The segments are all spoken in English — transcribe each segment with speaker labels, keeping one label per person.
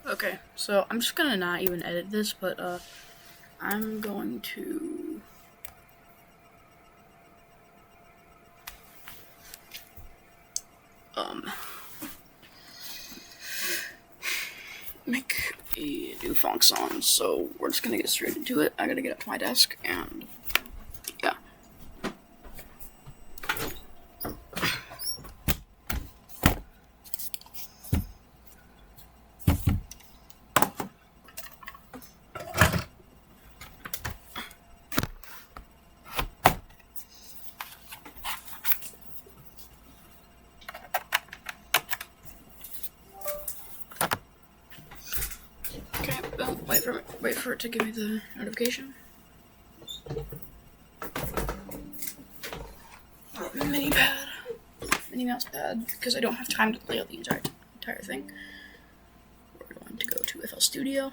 Speaker 1: Okay, so I'm just gonna not even edit this, but I'm going to make a new phonk song. So we're just gonna get straight into it. I gotta get up to my desk and yeah. Okay, well, wait for it to give me the notification. Mini mouse pad, because I don't have time to lay out the entire thing. We're going to go to FL Studio.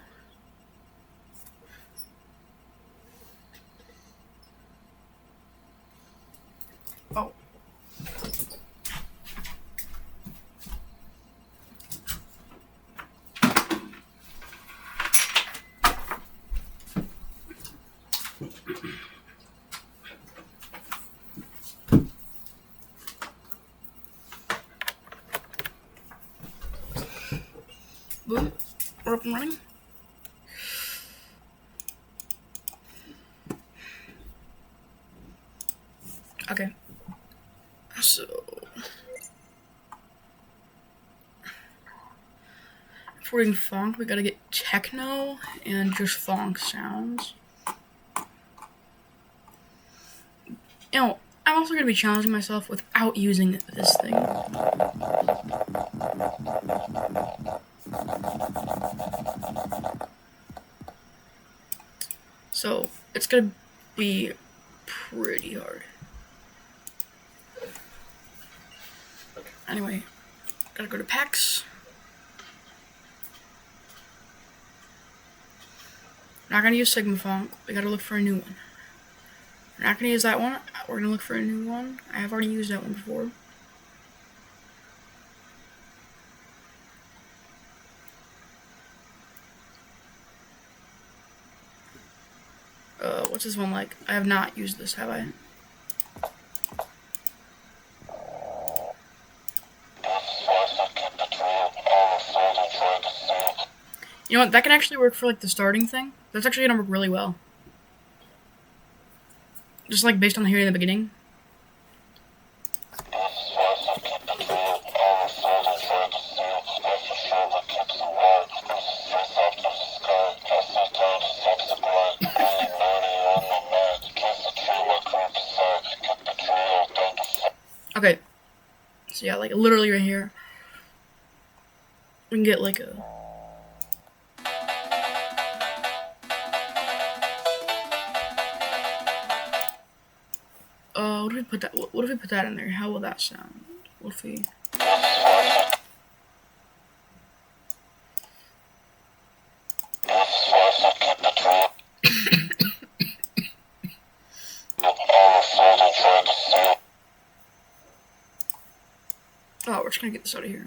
Speaker 1: Oh. Boom. We're up and running. Okay. So if we're doing phonk, we gotta get techno and just phonk sounds. You know, I'm also gonna be challenging myself without using this thing. So it's gonna be pretty hard. Anyway, gotta go to packs. Not gonna use Sigma Phonk. We gotta look for a new one. We're not gonna use that one. We're gonna look for a new one. I have already used that one before. What's this one like? I have not used this, have I? You know what? That can actually work for like the starting thing. That's actually gonna work really well. Just like based on the hearing in the beginning. Okay. So yeah, like literally right here. We can get like a what if we put that? What if we put that in there? How will that sound? What if we? Oh, we're just gonna get this out of here.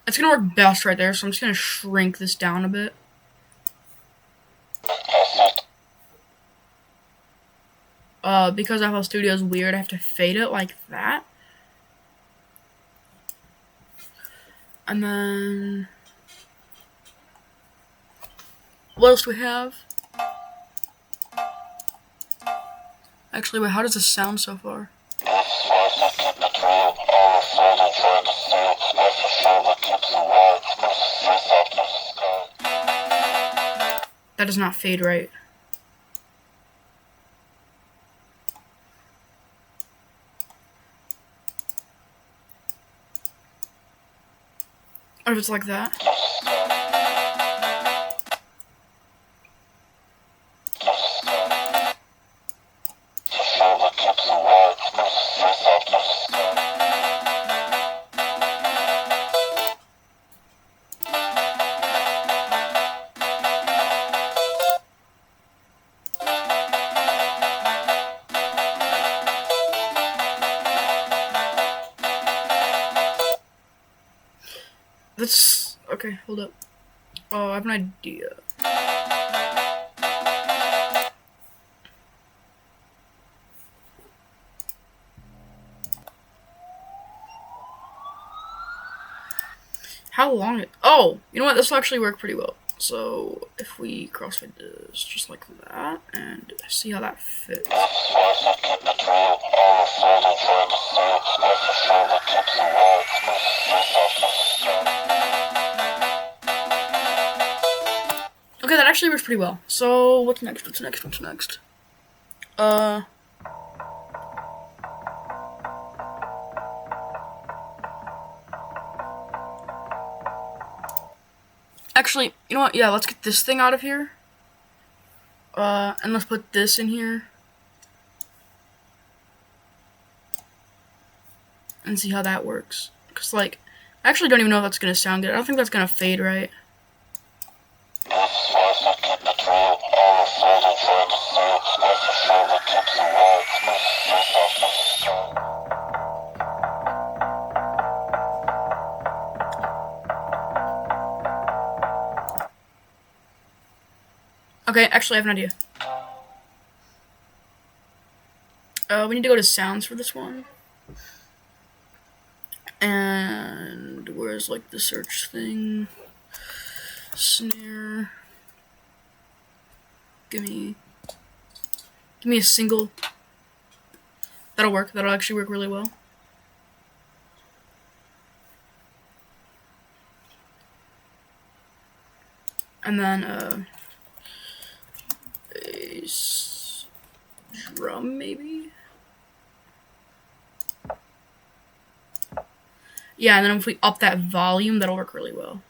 Speaker 1: It's gonna work best right there, so I'm just gonna shrink this down a bit. Because FL Studio is weird, I have to fade it like that. And then what else do we have? Actually, wait, how does this sound so far? That does not fade right. Or if it's like that. Okay, hold up. Oh, I have an idea. How long it? Oh, you know what? This will actually work pretty well. So if we crossfade this just like that and see how that fits. Okay, that actually works pretty well. So what's next? What's next? What's next? Actually, you know what? Yeah, let's get this thing out of here. And let's put this in here. And see how that works. Because, like, I actually don't even know if that's going to sound good. I don't think that's going to fade right. Okay, actually, I have an idea. We need to go to sounds for this one. And where's like the search thing? Snare. Give me a single. That'll work. That'll actually work really well. And then bass drum maybe. Yeah, and then if we up that volume, that'll work really well.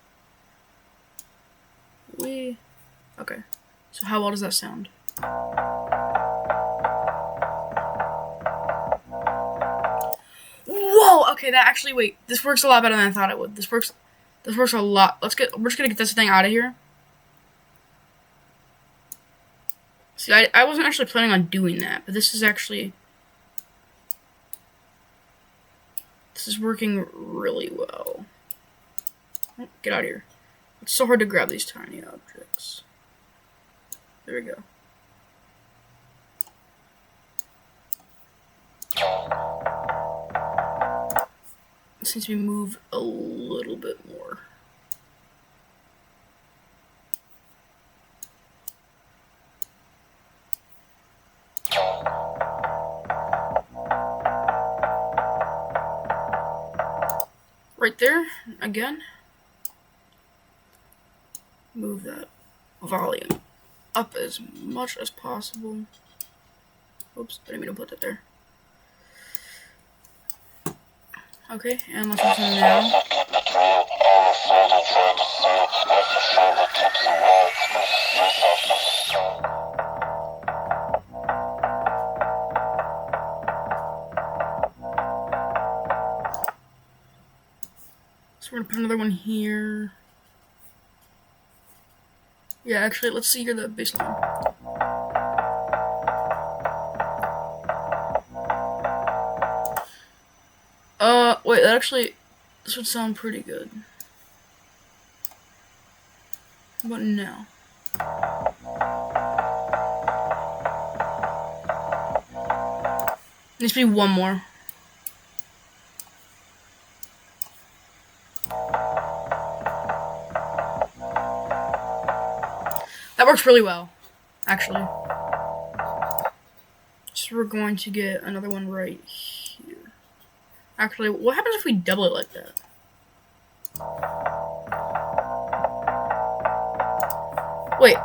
Speaker 1: Okay. So how well does that sound? Whoa! Okay, that actually, wait. This works a lot better than I thought it would. This works a lot. We're just gonna get this thing out of here. See, I wasn't actually planning on doing that, but this is working really well. Oh, get out of here. It's so hard to grab these tiny objects. There we go. This needs to be moved a little bit more. Right there, again. Move that volume up as much as possible. Oops, I didn't mean to put that there. Okay, and let's listen now. So we're gonna put another one here. Yeah, actually, let's see here the bass line. Wait, this would sound pretty good. But no. Needs to be one more. That works really well, actually. So we're going to get another one right here. Actually, what happens if we double it like that? Wait.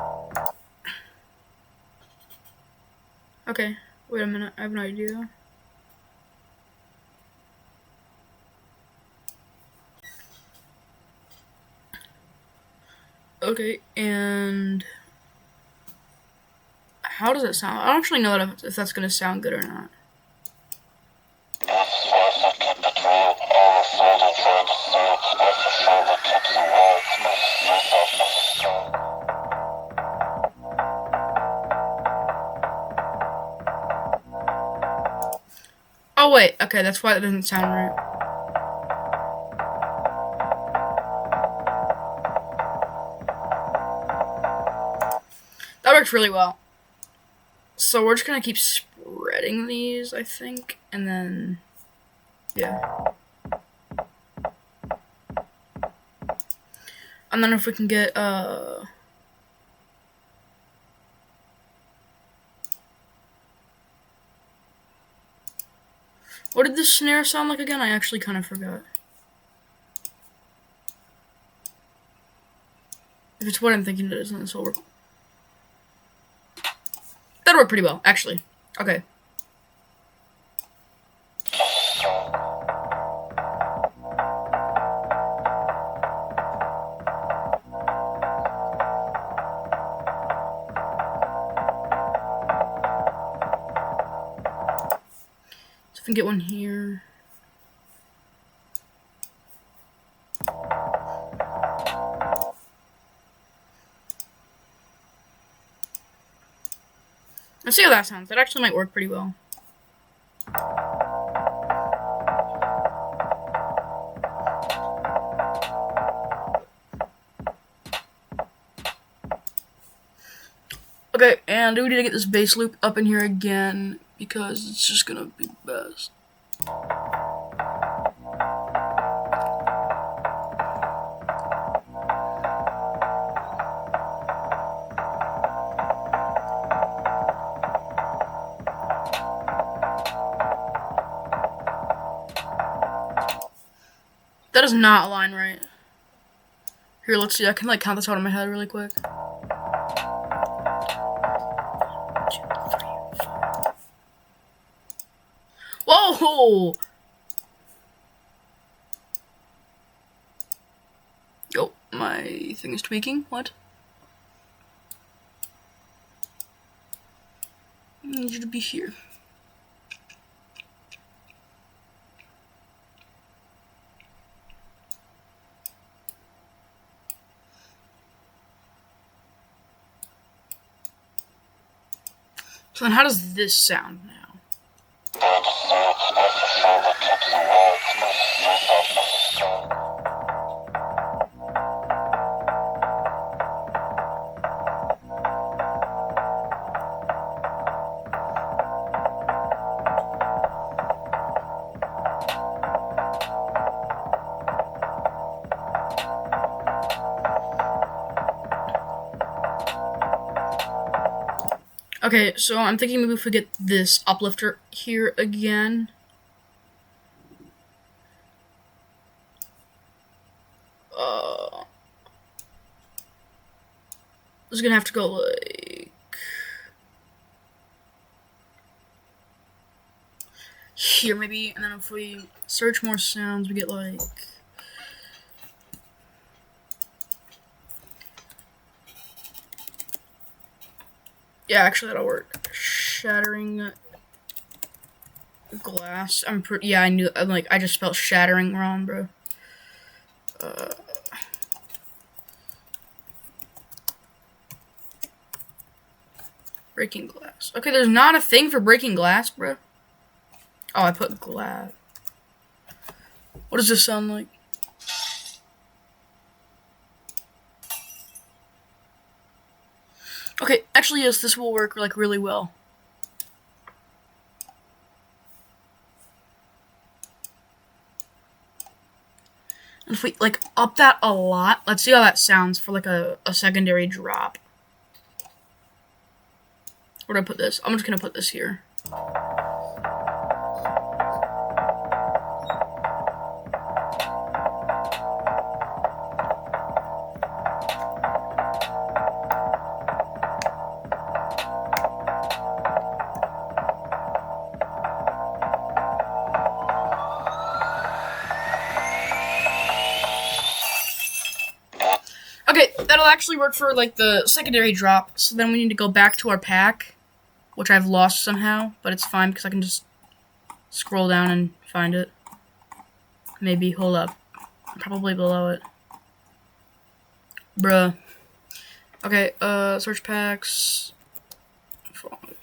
Speaker 1: Okay, wait a minute, I have an idea. Okay, and how does it sound? I don't actually know that if that's gonna sound good or not. Oh wait, okay, that's why it doesn't sound right. works really well. So we're just gonna keep spreading these, I think, and then yeah. And then if we can get what did this snare sound like again? I actually kind of forgot. If it's what I'm thinking it is, then this will work. That'll work pretty well, actually. Okay. So if we can get one here. Let's see how that sounds. That actually might work pretty well. Okay, and we need to get this bass loop up in here again because it's just gonna be best. That does not align right. Here, let's see. I can like count this out in my head really quick. 1, 2, 3, 4. Whoa! Oh, my thing is tweaking. What? I need you to be here. So then how does this sound now? Okay, so I'm thinking maybe if we get this uplifter here again. This is gonna have to go like here maybe, and then if we search more sounds, we get like yeah, actually that'll work. Shattering glass. Yeah, I knew. I just spelled shattering wrong, bro. Breaking glass. Okay, there's not a thing for breaking glass, bro. Oh, I put glass. What does this sound like? Okay, actually, yes, this will work like really well. And if we like up that a lot, let's see how that sounds for like a secondary drop. Where do I put this? I'm just gonna put this here. Okay, that'll actually work for like the secondary drop. So then we need to go back to our pack, which I've lost somehow, but it's fine because I can just scroll down and find it. Maybe, hold up. Probably below it. Bruh. Okay, search packs. Phonk.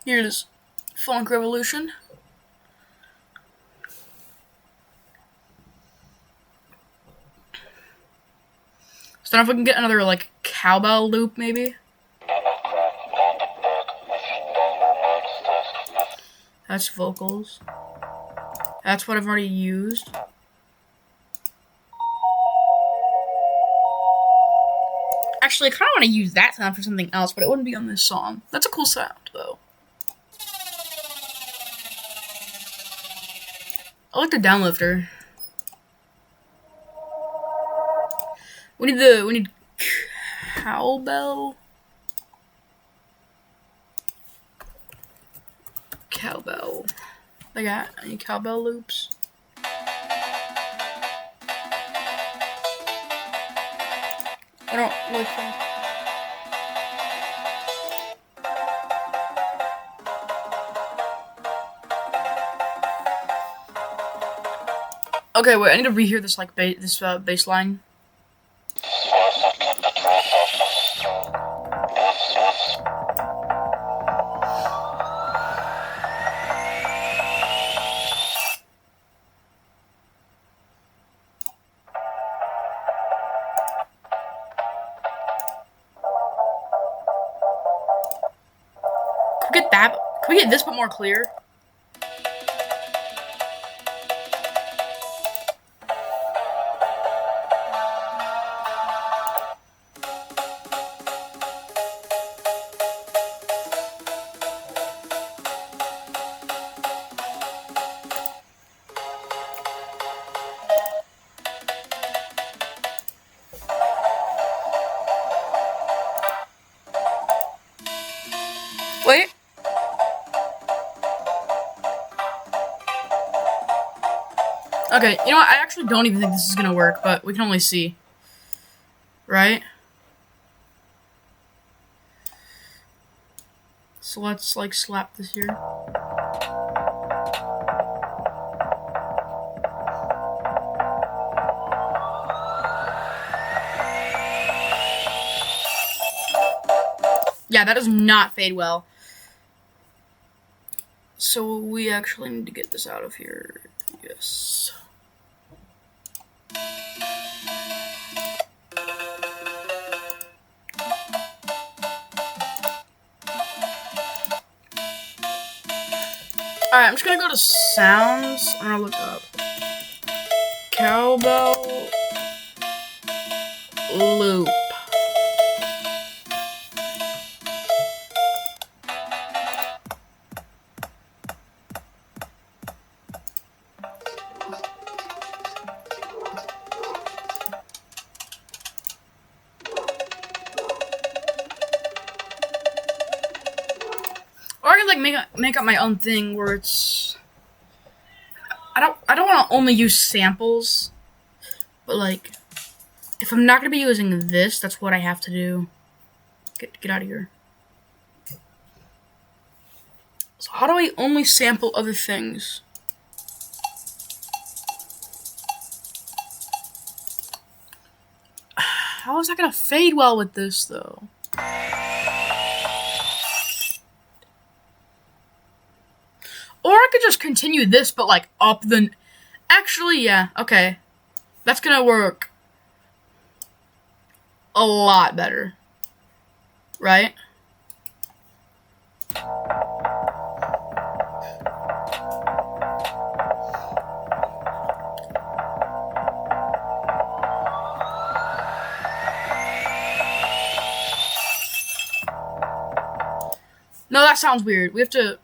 Speaker 1: Here it is. Phonk Revolution. then if we can get another, like, cowbell loop, maybe. That's vocals. That's what I've already used. Actually, I kind of want to use that sound for something else, but it wouldn't be on this song. That's a cool sound, though. I like the downlifter. We need cowbell. Cowbell. I got any cowbell loops? I don't really think. Okay, wait. I need to rehear this like bass line. Could we get that? Could we get this but more clear? Wait. Okay, you know what? I actually don't even think this is gonna work, but we can only see. Right? So let's, like, slap this here. Yeah, that does not fade well. So we actually need to get this out of here. Yes. Alright, I'm just gonna go to sounds. I'm gonna look up cowbell loop. Or I could like make up my own thing where it's I don't want to only use samples, but like if I'm not gonna be using this, that's what I have to do. Get out of here. So how do I only sample other things? How is that gonna fade well with this though? Or I could just continue this, but like up the. Actually, yeah, okay. That's gonna work a lot better. Right? No, that sounds weird. We have to.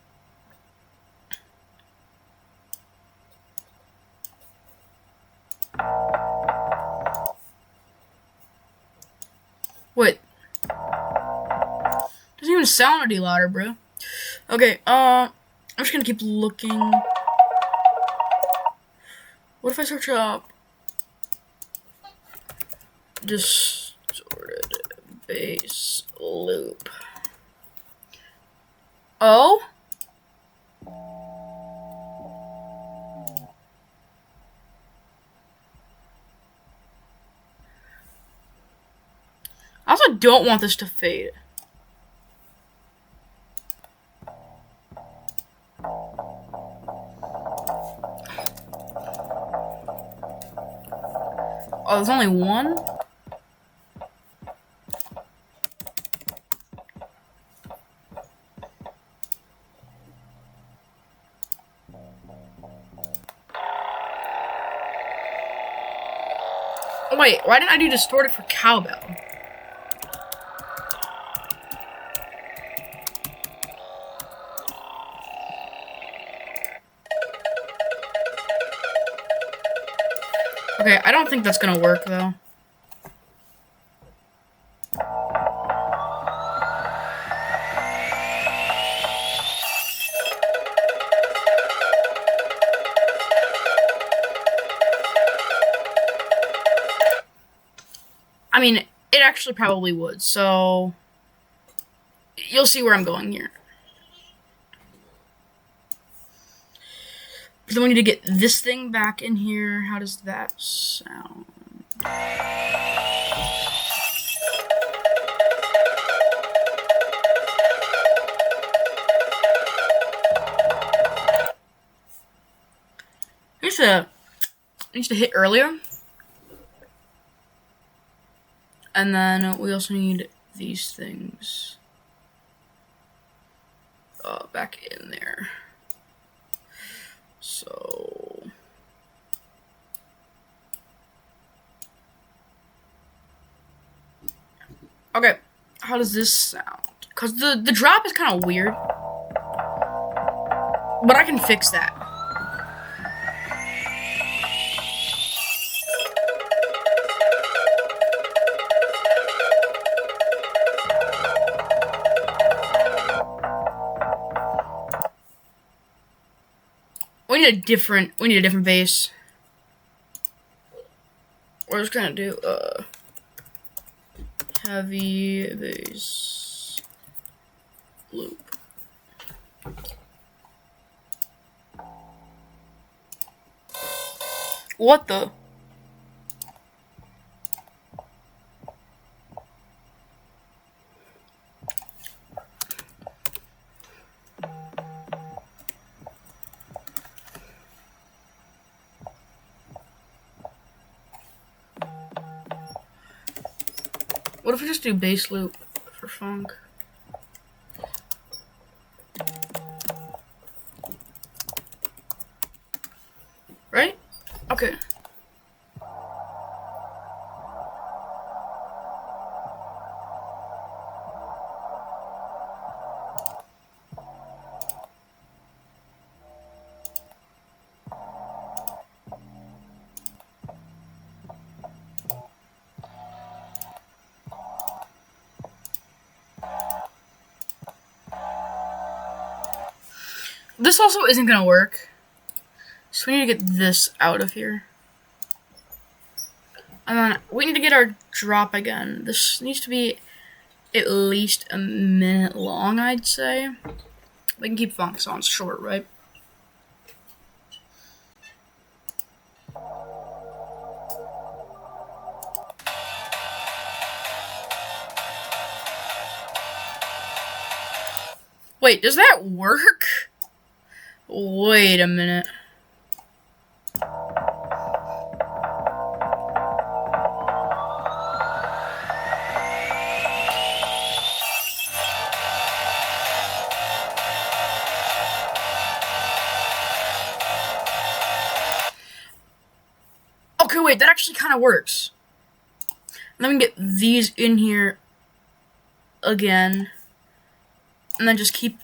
Speaker 1: Wait. Doesn't even sound any louder, bro. Okay, I'm just gonna keep looking. What if I search up distorted bass loop? Oh? I also don't want this to fade. Oh, there's only one? Wait, why didn't I do distorted for cowbell? Okay, I don't think that's gonna work though. I mean, it actually probably would, so you'll see where I'm going here. But then we need to get this thing back in here. How does that sound? I used to hit earlier. And then we also need these things back in there. So okay, how does this sound? Cause the drop is kind of weird, but I can fix that. We need a different bass. We're just gonna do heavy bass loop. What the? What if we just do bass loop for funk? Right? Okay. This also isn't gonna work. So we need to get this out of here. And then we need to get our drop again. This needs to be at least a minute long, I'd say. We can keep funk songs short, right? Wait, does that work? Wait a minute. Okay, wait, that actually kind of works. And then we get these in here again. And then just keep,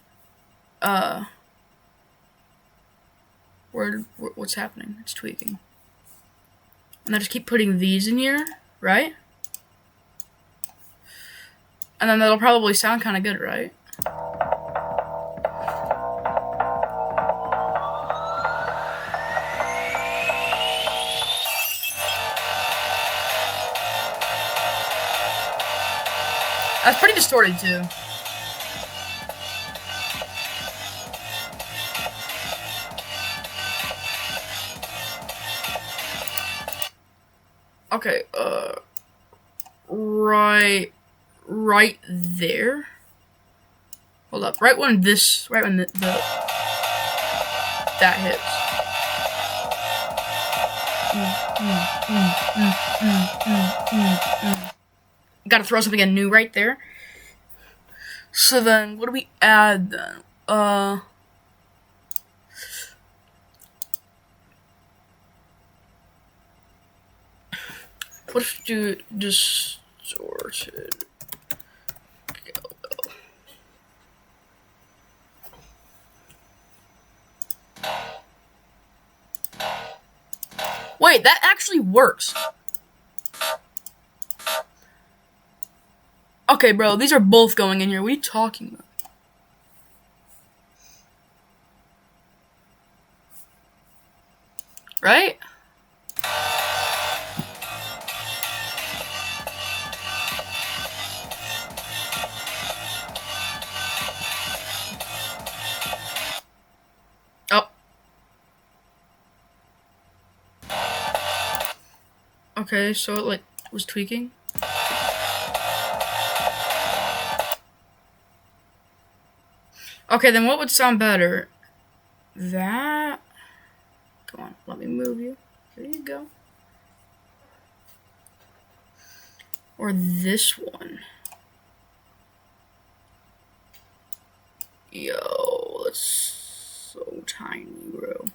Speaker 1: what's happening? It's tweaking. And then just keep putting these in here, right? And then that'll probably sound kind of good, right? That's pretty distorted too. Okay, right there. Hold up, right when that hits. Gotta throw something in new right there. So then, what do we add then? What if do distorted? Wait, that actually works. Okay, bro, these are both going in here. What are you talking about? Right? Oh. Okay, so it like was tweaking. Okay, then what would sound better? That. Come on, let me move you. There you go. Or this one. Yo, that's so tiny, bro.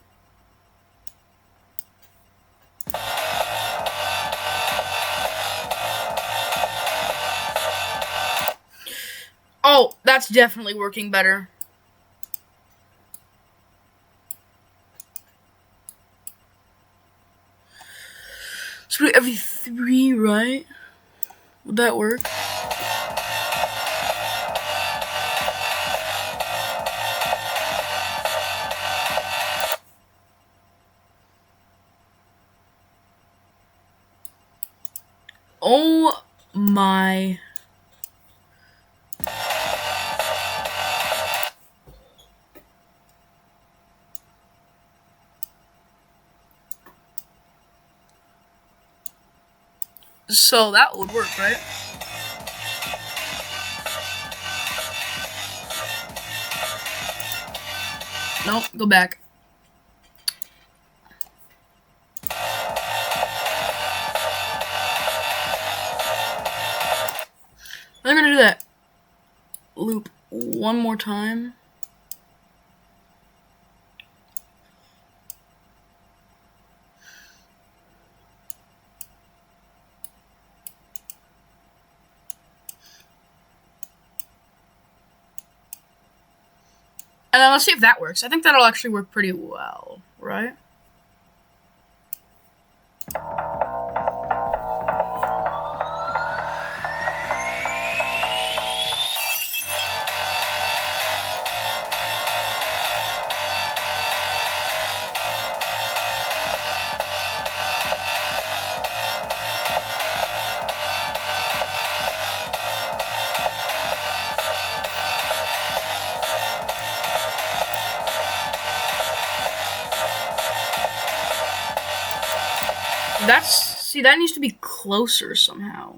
Speaker 1: Oh, that's definitely working better. So every 3, right? Would that work? Oh my. So that would work, right? Nope, go back. I'm gonna do that loop one more time. And then let's see if that works. I think that'll actually work pretty well, right? See, that needs to be closer somehow.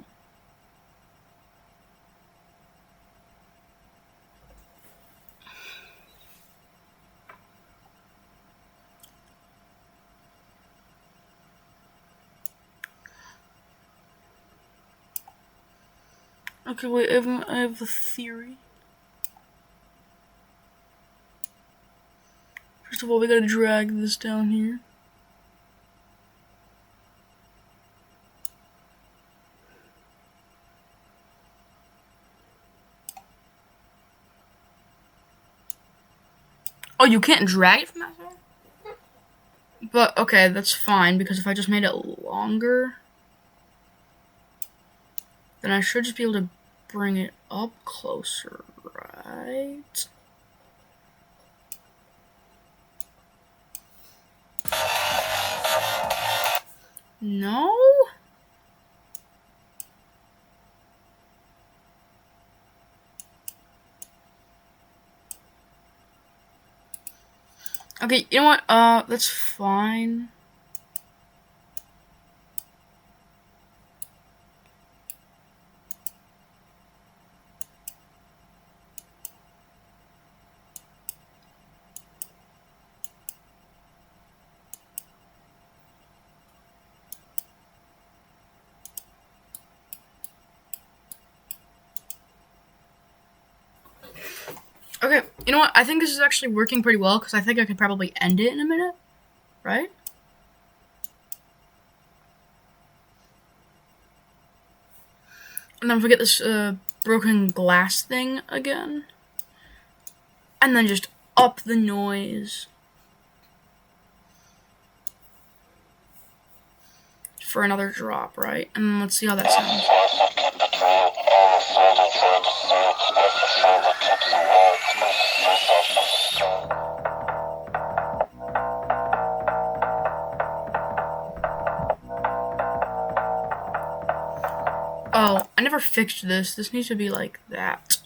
Speaker 1: Okay, wait, I have a theory. First of all, we gotta drag this down here. Oh, you can't drag it from that side? But, okay, that's fine, because if I just made it longer, then I should just be able to bring it up closer, right? No? Okay, you know what? That's fine. Okay, you know what? I think this is actually working pretty well, because I think I could probably end it in a minute, right? And then forget this broken glass thing again. And then just up the noise. For another drop, right? And let's see how that sounds. Oh, I never fixed this. This needs to be like that.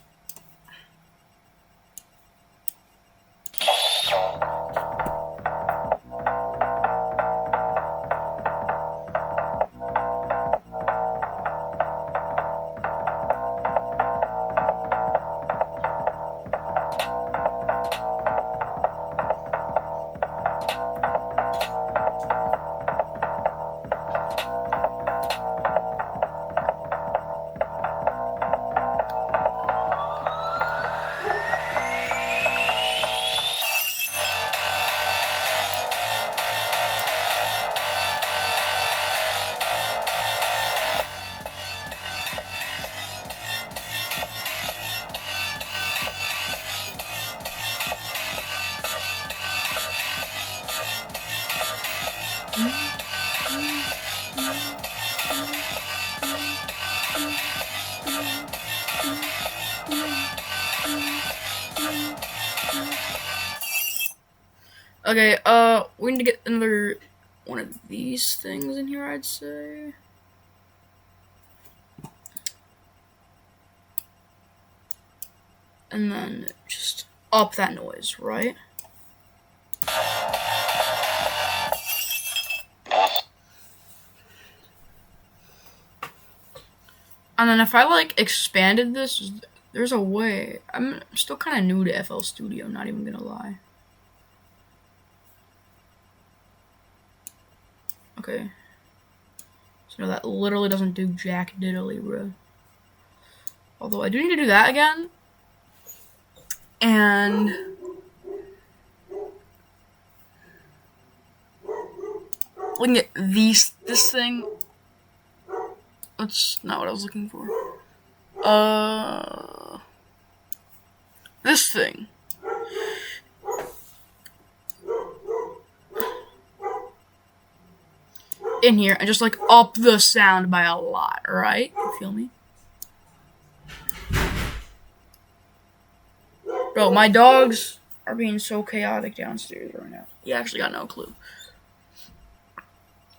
Speaker 1: Okay, we need to get another one of these things in here, I'd say. And then just up that noise, right? And then if I like expanded this, there's a way. I'm still kind of new to FL Studio, not even gonna lie. Okay. So no, that literally doesn't do jack diddly, bro. Although I do need to do that again. And we can get this thing. That's not what I was looking for. This thing. In here and just like up the sound by a lot, right? You feel me? Bro, my dogs are being so chaotic downstairs right now. You actually got no clue.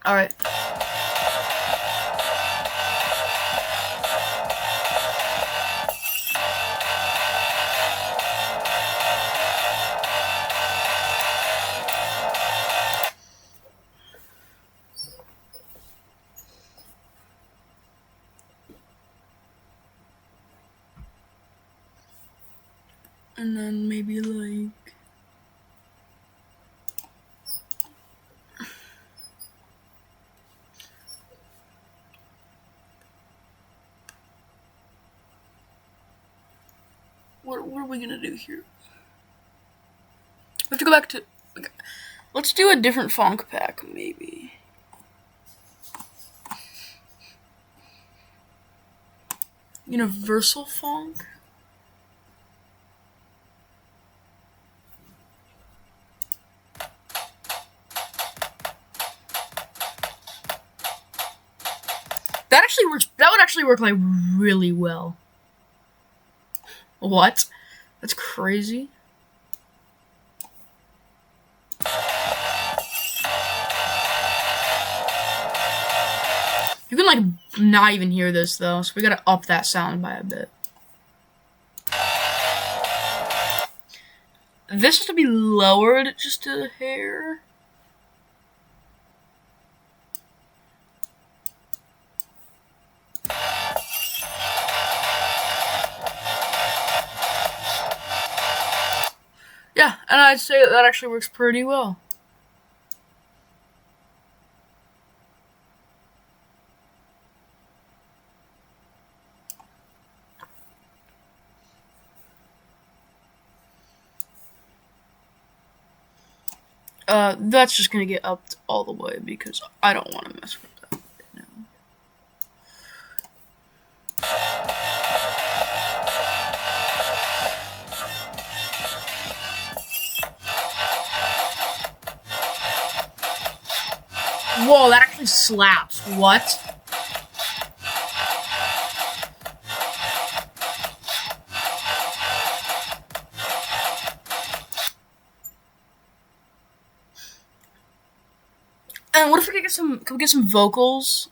Speaker 1: Alright. And then maybe like what are we gonna do here? We have to go back to okay. Let's do a different phonk pack, maybe. Universal phonk? That actually works. That would actually work like really well. What? That's crazy. You can like not even hear this though, so we gotta up that sound by a bit. This has to be lowered just a hair. Yeah, and I'd say that actually works pretty well. That's just gonna get upped all the way because I don't want to mess with that right now. Whoa, that actually slaps. What? And what if we could get some? Can we get some vocals?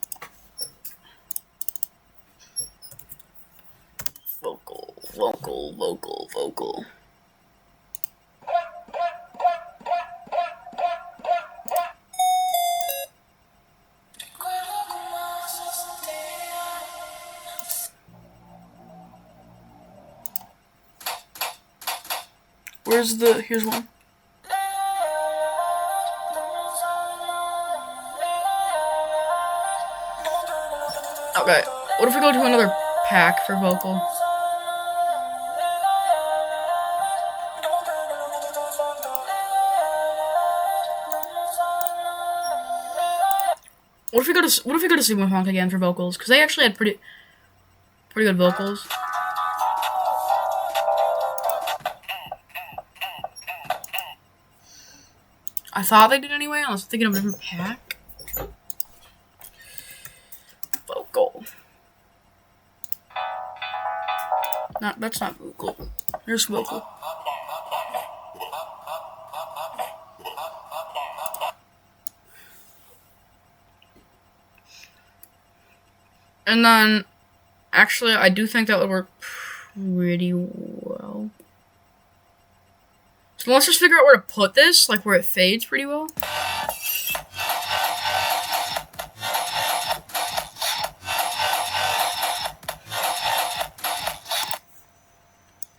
Speaker 1: Vocal. Here's one. Okay, what if we go to another pack for vocal? What if we go to Super Phonk again for vocals? Because they actually had pretty good vocals. I thought they did anyway. I was thinking of a different pack. Vocal. No, that's not vocal. Here's vocal. And then, actually, I do think that would work pretty well. So let's just figure out where to put this, like where it fades pretty well.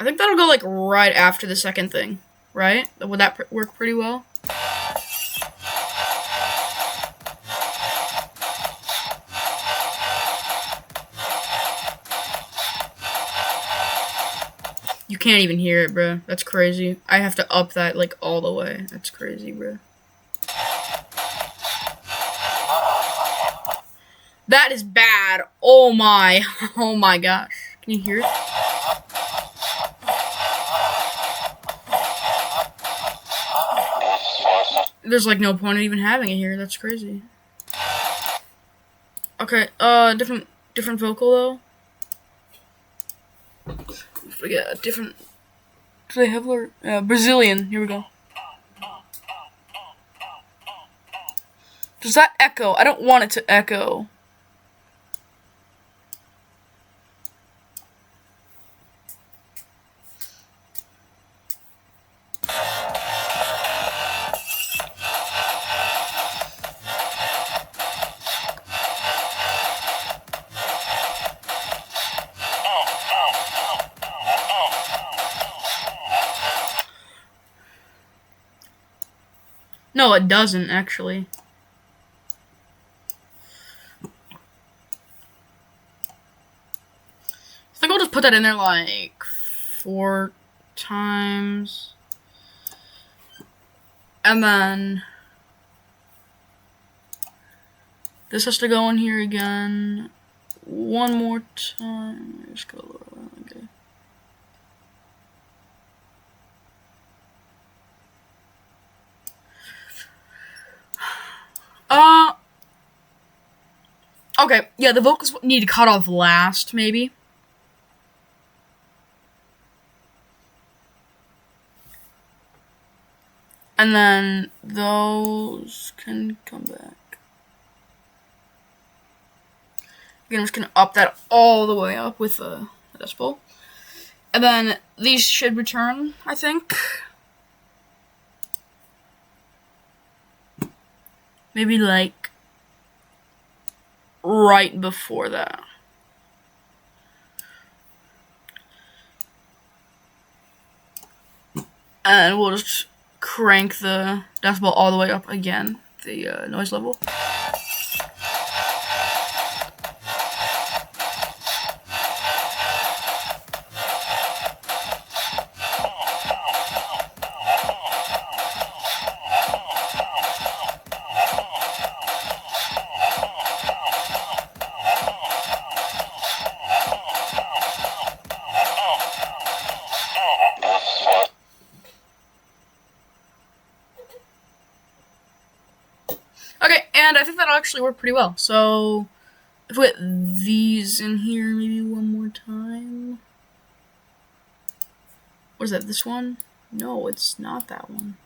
Speaker 1: I think that'll go like right after the second thing, right? Would that work pretty well? You can't even hear it, bro. That's crazy. I have to up that, like, all the way. That's crazy, bro. That is bad. Oh my. Oh my gosh. Can you hear it? There's, like, no point in even having it here. That's crazy. Okay, different vocal, though. Yeah, different. Do they have Brazilian? Here we go. Does that echo? I don't want it to echo. No, it doesn't, actually. I think I'll just put that in there, like, 4 times. And then this has to go in here again 1 more time. Just go lower. Okay. Okay, yeah, the vocals need to cut off last, maybe. And then those can come back. Again, I'm just gonna up that all the way up with a decibel. And then these should return, I think. Maybe like right before that. And we'll just crank the decibel all the way up again, the noise level. Okay, And I think that'll actually work pretty well. So, if we put these in here maybe one more time. What is that, this one? No, it's not that one.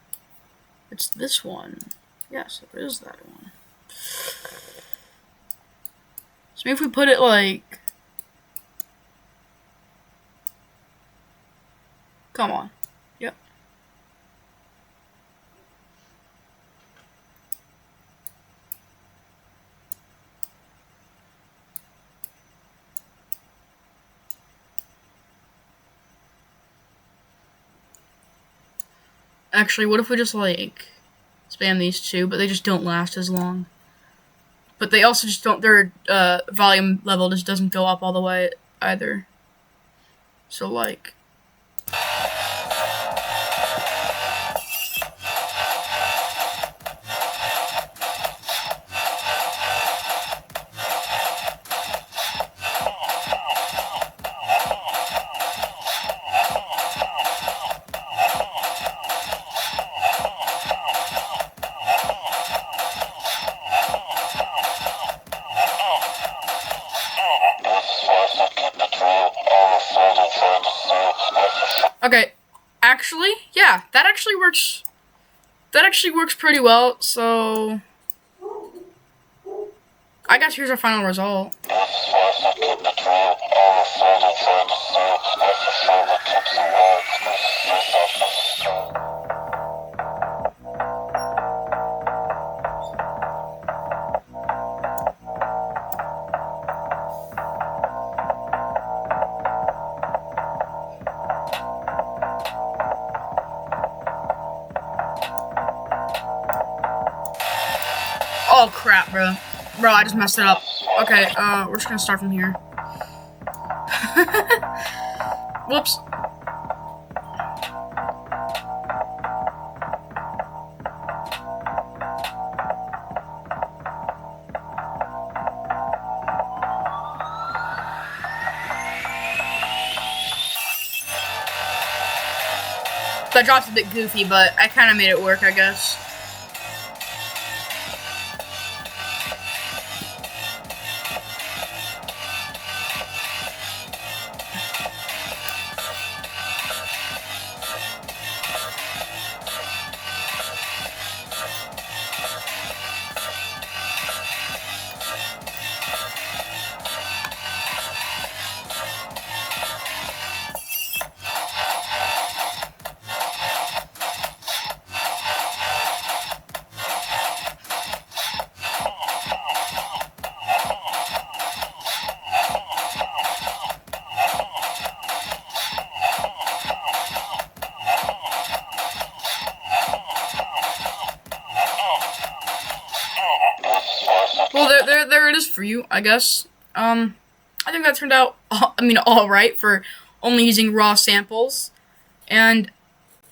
Speaker 1: It's this one. Yes, it is that one. So maybe if we put it like... Come on. Yep. Actually, what if we just like spam these two, but they just don't last as long? But they also just don't, their volume level just doesn't go up all the way either. So like... Okay, actually, yeah, that actually works. That actually works pretty well, so... I guess here's our final result. Oh crap, bro. Bro, I just messed it up. Okay, we're just gonna start from here. Whoops. That drop's a bit goofy, but I kind of made it work, I guess. Well, there it is for you, I guess. I think that turned out, all right for only using raw samples, and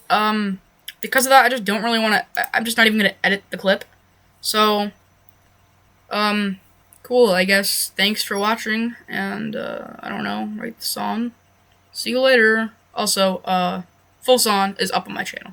Speaker 1: because of that, I just don't really want to. I'm just not even gonna edit the clip. So, cool. I guess. Thanks for watching, and I don't know, write the song. See you later. Also, full song is up on my channel.